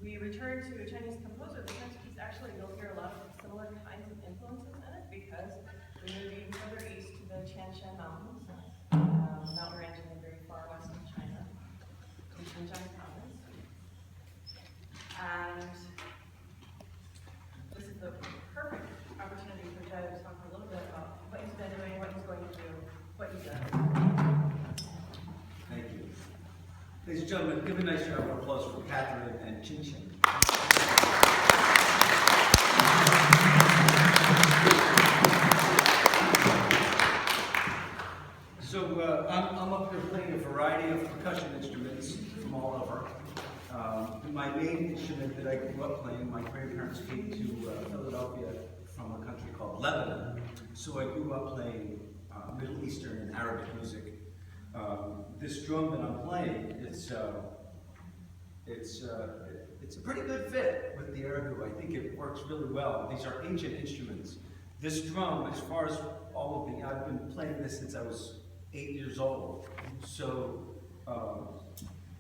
we return to a Chinese composer, the next piece, actually you'll hear a lot of similar kinds of influences in it because we're moving further east to the Qin Mountains, mountain range in the very far west of China, in Xinjiang province. And this is the perfect opportunity for Joe to talk a little bit about what he's been doing, what he's going to do, what he does. Thank you. Ladies and gentlemen, give a nice round of applause for Catherine and Qin Qian. So I'm up here playing a variety of percussion instruments from all over. My main instrument that I grew up playing, my grandparents came to Philadelphia from a country called Lebanon. So I grew up playing Middle Eastern and Arabic music. This drum that I'm playing, it's a pretty good fit with the erhu. I think it works really well. These are ancient instruments. This drum, as far as all of I've been playing this since I was 8 years old. So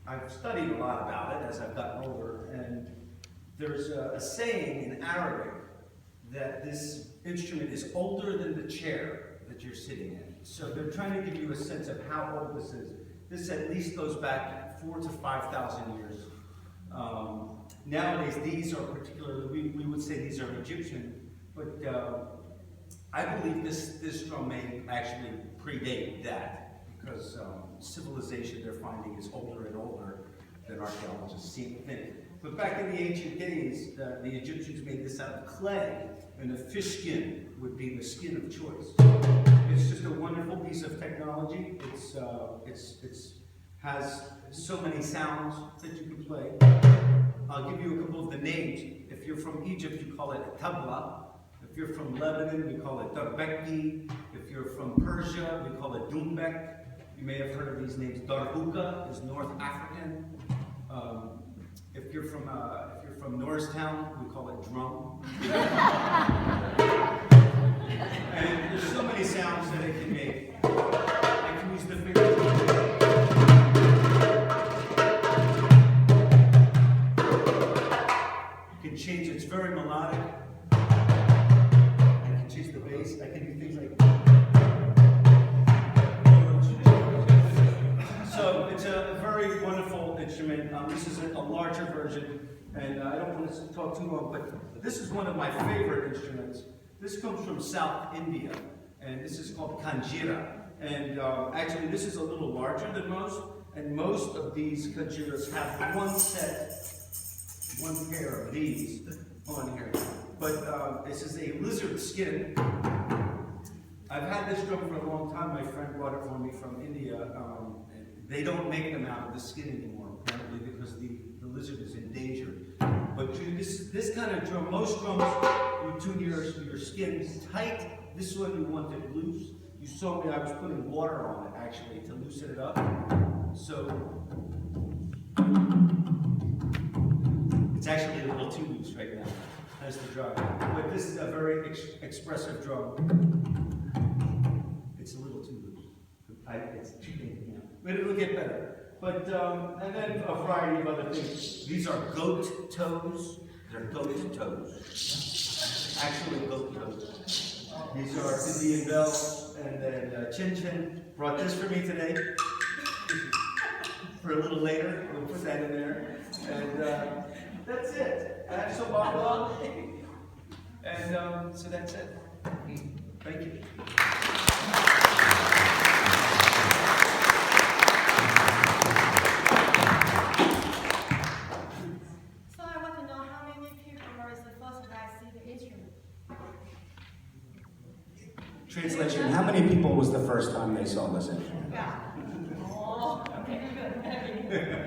I've studied a lot about it as I've gotten older, and there's a saying in Arabic that this instrument is older than the chair that you're sitting in. So they're trying to give you a sense of how old this is. This at least goes back 4,000 to 5,000 years. Nowadays, these are particularly, we would say these are Egyptian, but I believe this drum may actually predate that, because civilization they're finding is older and older than archaeologists seem to think. But back in the ancient days, the Egyptians made this out of clay, and a fish skin would be the skin of choice. It's just a wonderful piece of technology. It has so many sounds that you can play. I'll give you a couple of the names. If you're from Egypt, you call it tabla. If you're from Lebanon, we call it darbeki. If you're from Persia, we call it dumbek. You may have heard of these names. Darbuka is North African. If you're from Norristown, we call it drum. And there's so many sounds that it can make. I can use the finger. You can change, it's very melodic. I can change the bass. I can do things like. So it's a very wonderful instrument. This is a larger version, and I don't want to talk too long, but this is one of my favorite instruments. This comes from South India, and this is called kanjira. And actually, this is a little larger than most, and most of these kanjiras have one pair of these on here. But this is a lizard skin. I've had this drum for a long time. My friend brought it for me from India. They don't make them out of the skin anymore, apparently, because the lizard is endangered. But this kind of drum, most drums, you tune your skin tight. This one you want it loose. You saw me, I was putting water on it, actually, to loosen it up. So, it's actually a little too loose right now. That's the drum. But this is a very expressive drum. It's a little too loose. It's too big, yeah. But it'll get better. But, and then a variety of other things. These are goat toes. They're goat toes. Actually goat toes. These are Indian bells. And then Qin Qian brought this for me today. For a little later, we'll put that in there. And that's it. And so blah. And so that's it. Thank you. Translation, how many people was the first time they saw this instrument? Yeah. Oh, okay, good.